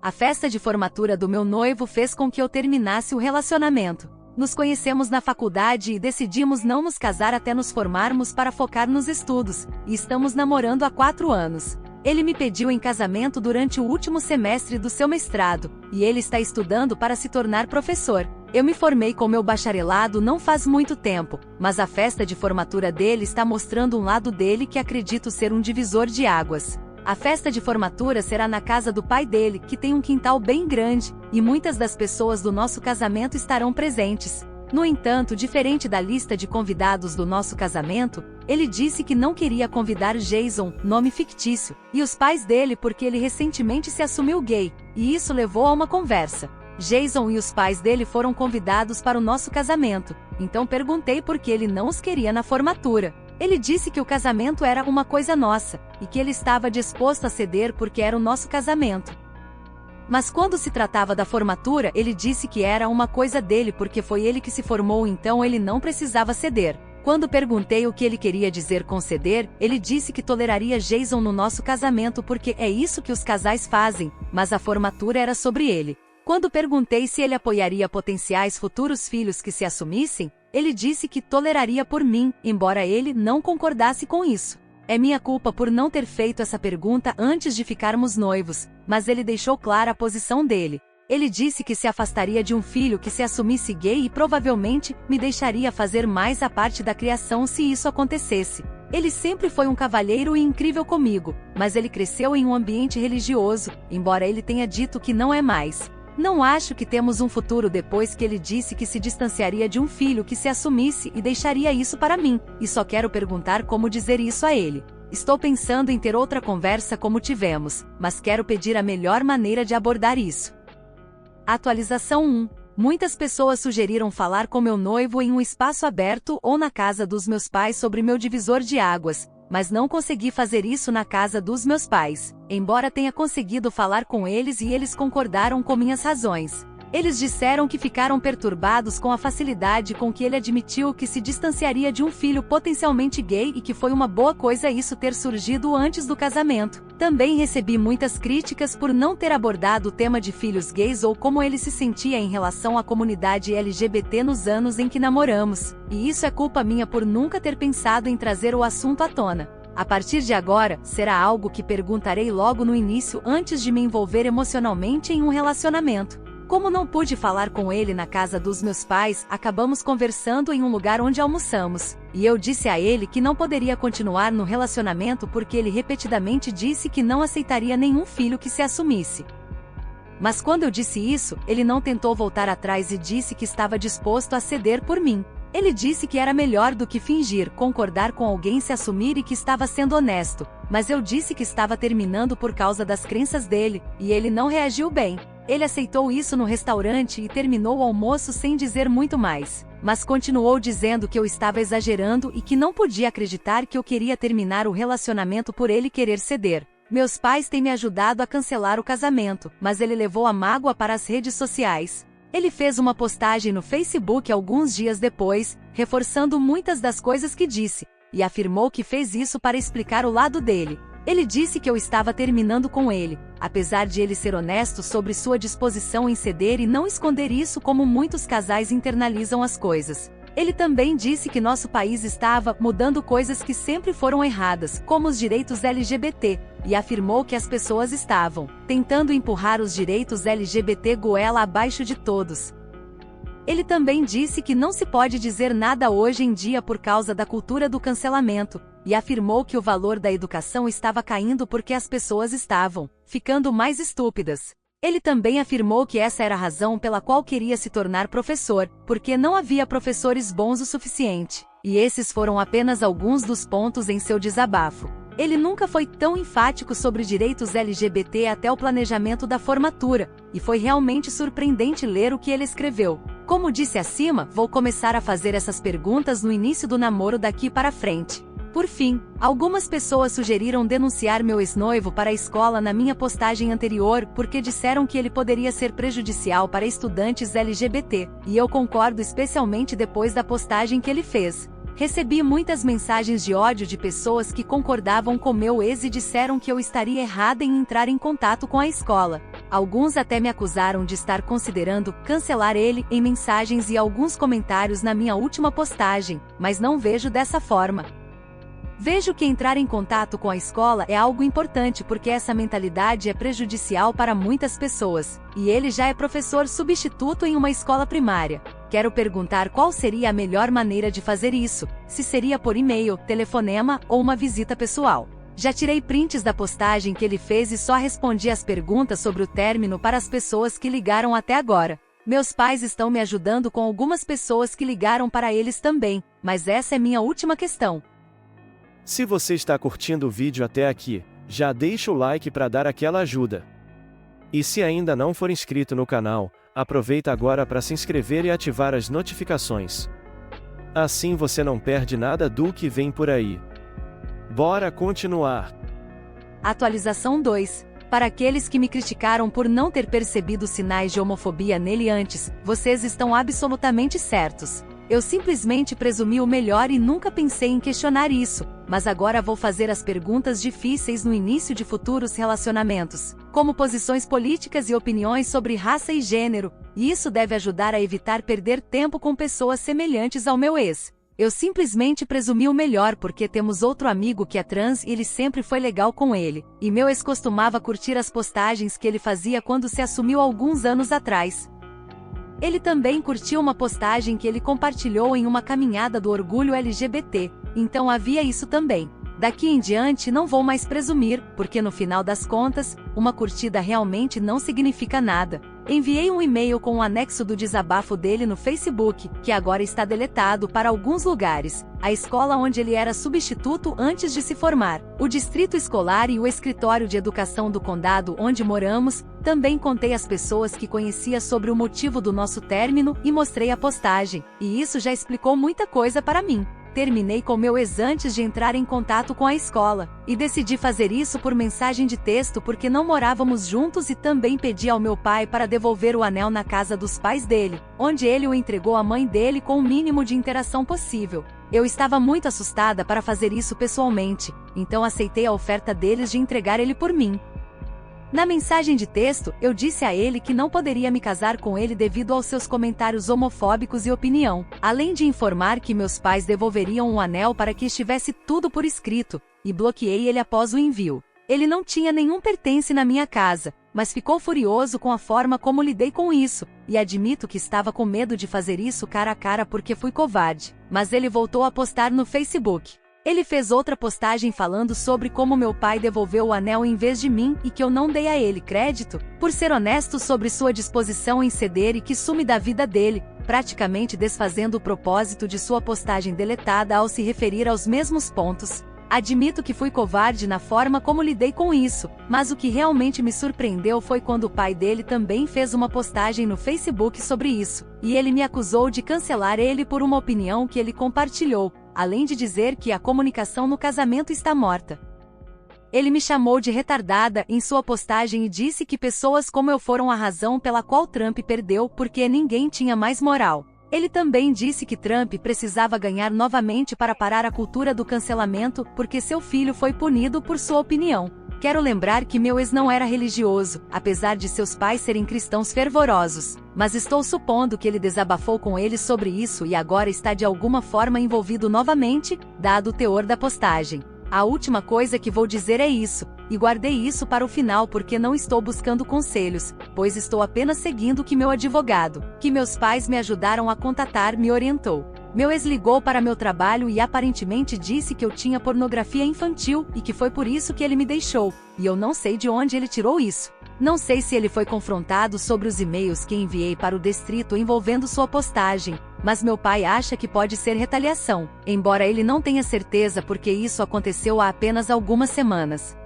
A festa de formatura do meu noivo fez com que eu terminasse o relacionamento. Nos conhecemos na faculdade e decidimos não nos casar até nos formarmos para focar nos estudos, e estamos namorando há 4 anos. Ele me pediu em casamento durante o último semestre do seu mestrado, e ele está estudando para se tornar professor. Eu me formei com meu bacharelado não faz muito tempo, mas a festa de formatura dele está mostrando um lado dele que acredito ser um divisor de águas. A festa de formatura será na casa do pai dele, que tem um quintal bem grande, e muitas das pessoas do nosso casamento estarão presentes. No entanto, diferente da lista de convidados do nosso casamento, ele disse que não queria convidar Jason, nome fictício, e os pais dele porque ele recentemente se assumiu gay, e isso levou a uma conversa. Jason e os pais dele foram convidados para o nosso casamento, então perguntei por que ele não os queria na formatura. Ele disse que o casamento era uma coisa nossa, e que ele estava disposto a ceder porque era o nosso casamento. Mas quando se tratava da formatura, ele disse que era uma coisa dele porque foi ele que se formou, então ele não precisava ceder. Quando perguntei o que ele queria dizer com ceder, ele disse que toleraria Jason no nosso casamento porque é isso que os casais fazem, mas a formatura era sobre ele. Quando perguntei se ele apoiaria potenciais futuros filhos que se assumissem, ele disse que toleraria por mim, embora ele não concordasse com isso. É minha culpa por não ter feito essa pergunta antes de ficarmos noivos, mas ele deixou clara a posição dele. Ele disse que se afastaria de um filho que se assumisse gay e provavelmente me deixaria fazer mais a parte da criação se isso acontecesse. Ele sempre foi um cavalheiro e incrível comigo, mas ele cresceu em um ambiente religioso, embora ele tenha dito que não é mais. Não acho que temos um futuro depois que ele disse que se distanciaria de um filho que se assumisse e deixaria isso para mim, e só quero perguntar como dizer isso a ele. Estou pensando em ter outra conversa como tivemos, mas quero pedir a melhor maneira de abordar isso. Atualização 1. Muitas pessoas sugeriram falar com meu noivo em um espaço aberto ou na casa dos meus pais sobre meu divisor de águas, mas não consegui fazer isso na casa dos meus pais, embora tenha conseguido falar com eles e eles concordaram com minhas razões. Eles disseram que ficaram perturbados com a facilidade com que ele admitiu que se distanciaria de um filho potencialmente gay e que foi uma boa coisa isso ter surgido antes do casamento. Também recebi muitas críticas por não ter abordado o tema de filhos gays ou como ele se sentia em relação à comunidade LGBT nos anos em que namoramos, e isso é culpa minha por nunca ter pensado em trazer o assunto à tona. A partir de agora, será algo que perguntarei logo no início antes de me envolver emocionalmente em um relacionamento. Como não pude falar com ele na casa dos meus pais, acabamos conversando em um lugar onde almoçamos, e eu disse a ele que não poderia continuar no relacionamento porque ele repetidamente disse que não aceitaria nenhum filho que se assumisse. Mas quando eu disse isso, ele não tentou voltar atrás e disse que estava disposto a ceder por mim. Ele disse que era melhor do que fingir, concordar com alguém se assumir e que estava sendo honesto, mas eu disse que estava terminando por causa das crenças dele, e ele não reagiu bem. Ele aceitou isso no restaurante e terminou o almoço sem dizer muito mais, mas continuou dizendo que eu estava exagerando e que não podia acreditar que eu queria terminar o relacionamento por ele querer ceder. Meus pais têm me ajudado a cancelar o casamento, mas ele levou a mágoa para as redes sociais. Ele fez uma postagem no Facebook alguns dias depois, reforçando muitas das coisas que disse, e afirmou que fez isso para explicar o lado dele. Ele disse que eu estava terminando com ele, apesar de ele ser honesto sobre sua disposição em ceder e não esconder isso como muitos casais internalizam as coisas. Ele também disse que nosso país estava mudando coisas que sempre foram erradas, como os direitos LGBT, e afirmou que as pessoas estavam tentando empurrar os direitos LGBT goela abaixo de todos. Ele também disse que não se pode dizer nada hoje em dia por causa da cultura do cancelamento, e afirmou que o valor da educação estava caindo porque as pessoas estavam ficando mais estúpidas. Ele também afirmou que essa era a razão pela qual queria se tornar professor, porque não havia professores bons o suficiente. E esses foram apenas alguns dos pontos em seu desabafo. Ele nunca foi tão enfático sobre direitos LGBT até o planejamento da formatura, e foi realmente surpreendente ler o que ele escreveu. Como disse acima, vou começar a fazer essas perguntas no início do namoro daqui para frente. Por fim, algumas pessoas sugeriram denunciar meu ex-noivo para a escola na minha postagem anterior porque disseram que ele poderia ser prejudicial para estudantes LGBT, e eu concordo especialmente depois da postagem que ele fez. Recebi muitas mensagens de ódio de pessoas que concordavam com meu ex e disseram que eu estaria errada em entrar em contato com a escola. Alguns até me acusaram de estar considerando cancelar ele em mensagens e alguns comentários na minha última postagem, mas não vejo dessa forma. Vejo que entrar em contato com a escola é algo importante porque essa mentalidade é prejudicial para muitas pessoas, e ele já é professor substituto em uma escola primária. Quero perguntar qual seria a melhor maneira de fazer isso, se seria por e-mail, telefonema ou uma visita pessoal. Já tirei prints da postagem que ele fez e só respondi as perguntas sobre o término para as pessoas que ligaram até agora. Meus pais estão me ajudando com algumas pessoas que ligaram para eles também, mas essa é minha última questão. Se você está curtindo o vídeo até aqui, já deixa o like para dar aquela ajuda. E se ainda não for inscrito no canal, aproveita agora para se inscrever e ativar as notificações. Assim você não perde nada do que vem por aí. Bora continuar. Atualização 2. Para aqueles que me criticaram por não ter percebido sinais de homofobia nele antes, vocês estão absolutamente certos. Eu simplesmente presumi o melhor e nunca pensei em questionar isso, mas agora vou fazer as perguntas difíceis no início de futuros relacionamentos, como posições políticas e opiniões sobre raça e gênero, e isso deve ajudar a evitar perder tempo com pessoas semelhantes ao meu ex. Eu simplesmente presumi o melhor porque temos outro amigo que é trans e ele sempre foi legal com ele, e meu ex costumava curtir as postagens que ele fazia quando se assumiu alguns anos atrás. Ele também curtiu uma postagem que ele compartilhou em uma caminhada do orgulho LGBT, então havia isso também. Daqui em diante não vou mais presumir, porque no final das contas, uma curtida realmente não significa nada. Enviei um e-mail com o anexo do desabafo dele no Facebook, que agora está deletado para alguns lugares, a escola onde ele era substituto antes de se formar, o distrito escolar e o escritório de educação do condado onde moramos. Também contei às pessoas que conhecia sobre o motivo do nosso término e mostrei a postagem, e isso já explicou muita coisa para mim. Terminei com meu ex antes de entrar em contato com a escola, e decidi fazer isso por mensagem de texto porque não morávamos juntos e também pedi ao meu pai para devolver o anel na casa dos pais dele, onde ele o entregou à mãe dele com o mínimo de interação possível. Eu estava muito assustada para fazer isso pessoalmente, então aceitei a oferta deles de entregar ele por mim. Na mensagem de texto, eu disse a ele que não poderia me casar com ele devido aos seus comentários homofóbicos e opinião, além de informar que meus pais devolveriam o anel para que estivesse tudo por escrito, e bloqueei ele após o envio. Ele não tinha nenhum pertence na minha casa, mas ficou furioso com a forma como lidei com isso, e admito que estava com medo de fazer isso cara a cara porque fui covarde, mas ele voltou a postar no Facebook. Ele fez outra postagem falando sobre como meu pai devolveu o anel em vez de mim e que eu não dei a ele crédito, por ser honesto sobre sua disposição em ceder e que sume da vida dele, praticamente desfazendo o propósito de sua postagem deletada ao se referir aos mesmos pontos. Admito que fui covarde na forma como lidei com isso, mas o que realmente me surpreendeu foi quando o pai dele também fez uma postagem no Facebook sobre isso, e ele me acusou de cancelar ele por uma opinião que ele compartilhou, além de dizer que a comunicação no casamento está morta. Ele me chamou de retardada em sua postagem e disse que pessoas como eu foram a razão pela qual Trump perdeu porque ninguém tinha mais moral. Ele também disse que Trump precisava ganhar novamente para parar a cultura do cancelamento porque seu filho foi punido por sua opinião. Quero lembrar que meu ex não era religioso, apesar de seus pais serem cristãos fervorosos, mas estou supondo que ele desabafou com eles sobre isso e agora está de alguma forma envolvido novamente, dado o teor da postagem. A última coisa que vou dizer é isso, e guardei isso para o final porque não estou buscando conselhos, pois estou apenas seguindo o que meu advogado, que meus pais me ajudaram a contatar, me orientou. Meu ex ligou para meu trabalho e aparentemente disse que eu tinha pornografia infantil e que foi por isso que ele me deixou, e eu não sei de onde ele tirou isso. Não sei se ele foi confrontado sobre os e-mails que enviei para o distrito envolvendo sua postagem, mas meu pai acha que pode ser retaliação, embora ele não tenha certeza porque isso aconteceu há apenas algumas semanas.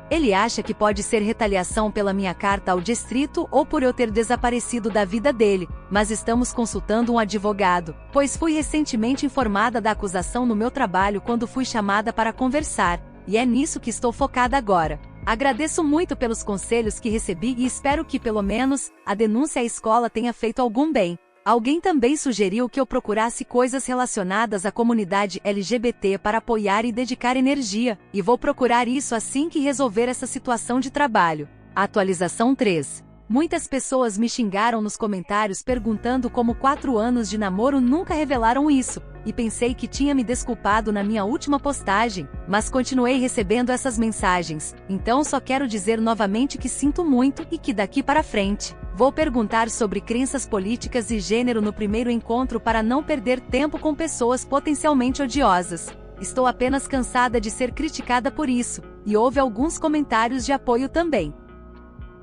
Ele acha que pode ser retaliação pela minha carta ao distrito ou por eu ter desaparecido da vida dele, mas estamos consultando um advogado, pois fui recentemente informada da acusação no meu trabalho quando fui chamada para conversar, e é nisso que estou focada agora. Agradeço muito pelos conselhos que recebi e espero que pelo menos a denúncia à escola tenha feito algum bem. Alguém também sugeriu que eu procurasse coisas relacionadas à comunidade LGBT para apoiar e dedicar energia, e vou procurar isso assim que resolver essa situação de trabalho. Atualização 3. Muitas pessoas me xingaram nos comentários perguntando como 4 anos de namoro nunca revelaram isso, e pensei que tinha me desculpado na minha última postagem, mas continuei recebendo essas mensagens, então só quero dizer novamente que sinto muito e que daqui para frente, vou perguntar sobre crenças políticas e gênero no primeiro encontro para não perder tempo com pessoas potencialmente odiosas. Estou apenas cansada de ser criticada por isso, e houve alguns comentários de apoio também.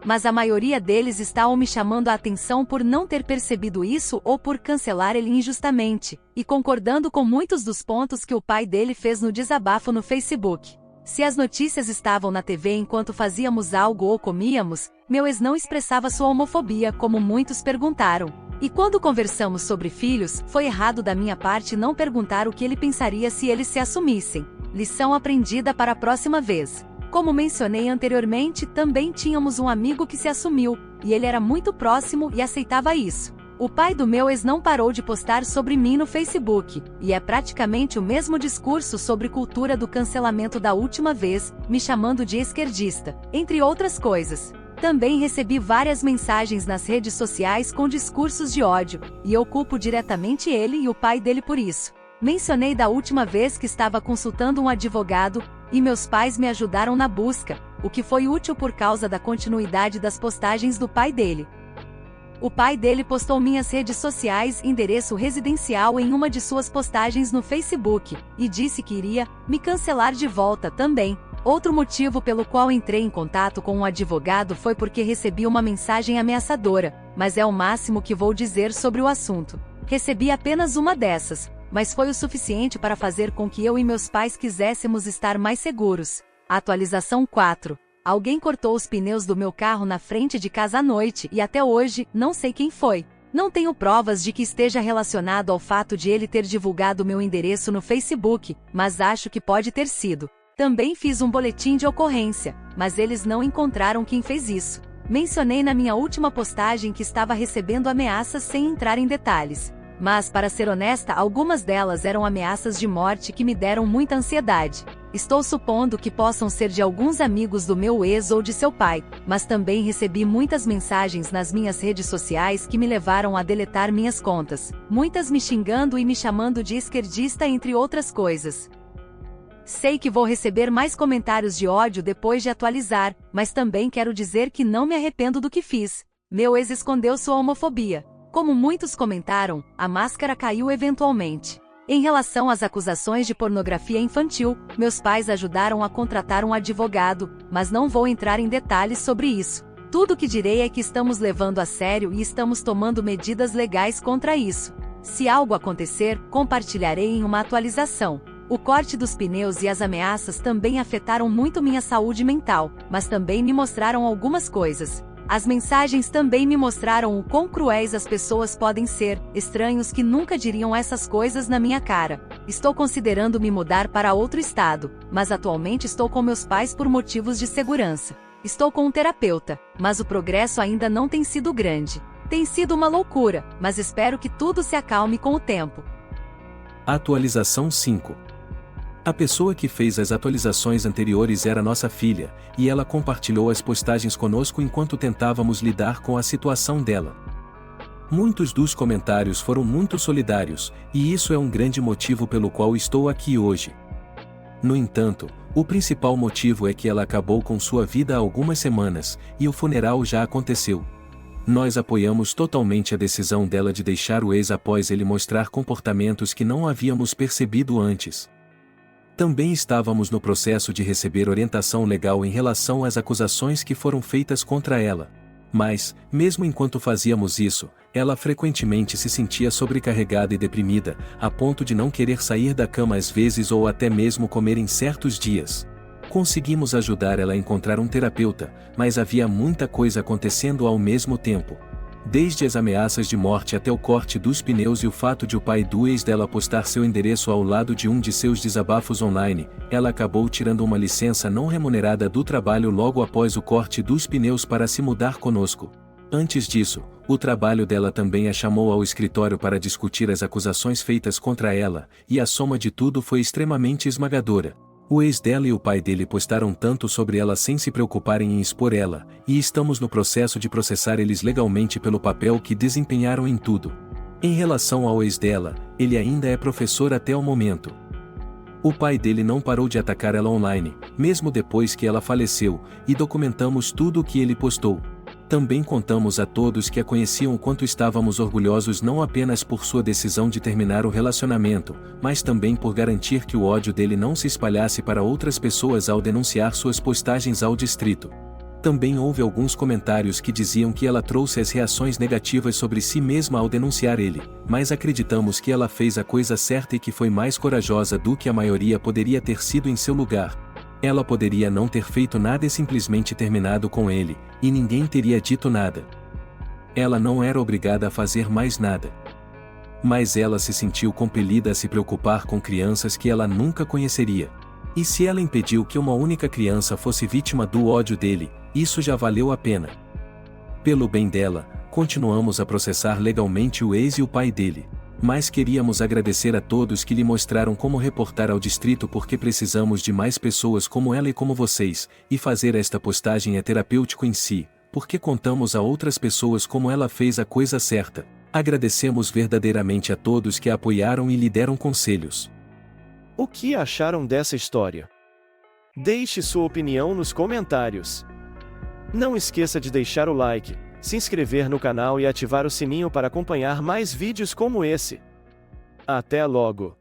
Mas a maioria deles estavam me chamando a atenção por não ter percebido isso ou por cancelar ele injustamente, e concordando com muitos dos pontos que o pai dele fez no desabafo no Facebook. Se as notícias estavam na TV enquanto fazíamos algo ou comíamos, meu ex não expressava sua homofobia como muitos perguntaram. E quando conversamos sobre filhos, foi errado da minha parte não perguntar o que ele pensaria se eles se assumissem. Lição aprendida para a próxima vez. Como mencionei anteriormente, também tínhamos um amigo que se assumiu, e ele era muito próximo e aceitava isso. O pai do meu ex não parou de postar sobre mim no Facebook, e é praticamente o mesmo discurso sobre cultura do cancelamento da última vez, me chamando de esquerdista, entre outras coisas. Também recebi várias mensagens nas redes sociais com discursos de ódio, e eu culpo diretamente ele e o pai dele por isso. Mencionei da última vez que estava consultando um advogado, e meus pais me ajudaram na busca, o que foi útil por causa da continuidade das postagens do pai dele. O pai dele postou minhas redes sociais e endereço residencial em uma de suas postagens no Facebook, e disse que iria me cancelar de volta também. Outro motivo pelo qual entrei em contato com um advogado foi porque recebi uma mensagem ameaçadora, mas é o máximo que vou dizer sobre o assunto. Recebi apenas uma dessas, mas foi o suficiente para fazer com que eu e meus pais quiséssemos estar mais seguros. Atualização 4. Alguém cortou os pneus do meu carro na frente de casa à noite e até hoje, não sei quem foi. Não tenho provas de que esteja relacionado ao fato de ele ter divulgado meu endereço no Facebook, mas acho que pode ter sido. Também fiz um boletim de ocorrência, mas eles não encontraram quem fez isso. Mencionei na minha última postagem que estava recebendo ameaças sem entrar em detalhes. Mas, para ser honesta, algumas delas eram ameaças de morte que me deram muita ansiedade. Estou supondo que possam ser de alguns amigos do meu ex ou de seu pai, mas também recebi muitas mensagens nas minhas redes sociais que me levaram a deletar minhas contas, muitas me xingando e me chamando de esquerdista, entre outras coisas. Sei que vou receber mais comentários de ódio depois de atualizar, mas também quero dizer que não me arrependo do que fiz. Meu ex escondeu sua homofobia. Como muitos comentaram, a máscara caiu eventualmente. Em relação às acusações de pornografia infantil, meus pais ajudaram a contratar um advogado, mas não vou entrar em detalhes sobre isso. Tudo que direi é que estamos levando a sério e estamos tomando medidas legais contra isso. Se algo acontecer, compartilharei em uma atualização. O corte dos pneus e as ameaças também afetaram muito minha saúde mental, mas também me mostraram algumas coisas. As mensagens também me mostraram o quão cruéis as pessoas podem ser, estranhos que nunca diriam essas coisas na minha cara. Estou considerando me mudar para outro estado, mas atualmente estou com meus pais por motivos de segurança. Estou com um terapeuta, mas o progresso ainda não tem sido grande. Tem sido uma loucura, mas espero que tudo se acalme com o tempo. Atualização 5. A pessoa que fez as atualizações anteriores era nossa filha, e ela compartilhou as postagens conosco enquanto tentávamos lidar com a situação dela. Muitos dos comentários foram muito solidários, e isso é um grande motivo pelo qual estou aqui hoje. No entanto, o principal motivo é que ela acabou com sua vida há algumas semanas, e o funeral já aconteceu. Nós apoiamos totalmente a decisão dela de deixar o ex após ele mostrar comportamentos que não havíamos percebido antes. Também estávamos no processo de receber orientação legal em relação às acusações que foram feitas contra ela. Mas, mesmo enquanto fazíamos isso, ela frequentemente se sentia sobrecarregada e deprimida, a ponto de não querer sair da cama às vezes ou até mesmo comer em certos dias. Conseguimos ajudar ela a encontrar um terapeuta, mas havia muita coisa acontecendo ao mesmo tempo. Desde as ameaças de morte até o corte dos pneus e o fato de o pai do ex dela postar seu endereço ao lado de um de seus desabafos online, ela acabou tirando uma licença não remunerada do trabalho logo após o corte dos pneus para se mudar conosco. Antes disso, o trabalho dela também a chamou ao escritório para discutir as acusações feitas contra ela, e a soma de tudo foi extremamente esmagadora. O ex dela e o pai dele postaram tanto sobre ela sem se preocuparem em expor ela, e estamos no processo de processar eles legalmente pelo papel que desempenharam em tudo. Em relação ao ex dela, ele ainda é professor até o momento. O pai dele não parou de atacar ela online, mesmo depois que ela faleceu, e documentamos tudo o que ele postou. Também contamos a todos que a conheciam o quanto estávamos orgulhosos não apenas por sua decisão de terminar o relacionamento, mas também por garantir que o ódio dele não se espalhasse para outras pessoas ao denunciar suas postagens ao distrito. Também houve alguns comentários que diziam que ela trouxe as reações negativas sobre si mesma ao denunciar ele, mas acreditamos que ela fez a coisa certa e que foi mais corajosa do que a maioria poderia ter sido em seu lugar. Ela poderia não ter feito nada e simplesmente terminado com ele, e ninguém teria dito nada. Ela não era obrigada a fazer mais nada. Mas ela se sentiu compelida a se preocupar com crianças que ela nunca conheceria. E se ela impediu que uma única criança fosse vítima do ódio dele, isso já valeu a pena. Pelo bem dela, continuamos a processar legalmente o ex e o pai dele. Mas queríamos agradecer a todos que lhe mostraram como reportar ao distrito porque precisamos de mais pessoas como ela e como vocês, e fazer esta postagem é terapêutico em si, porque contamos a outras pessoas como ela fez a coisa certa. Agradecemos verdadeiramente a todos que a apoiaram e lhe deram conselhos. O que acharam dessa história? Deixe sua opinião nos comentários. Não esqueça de deixar o like, se inscrever no canal e ativar o sininho para acompanhar mais vídeos como esse. Até logo!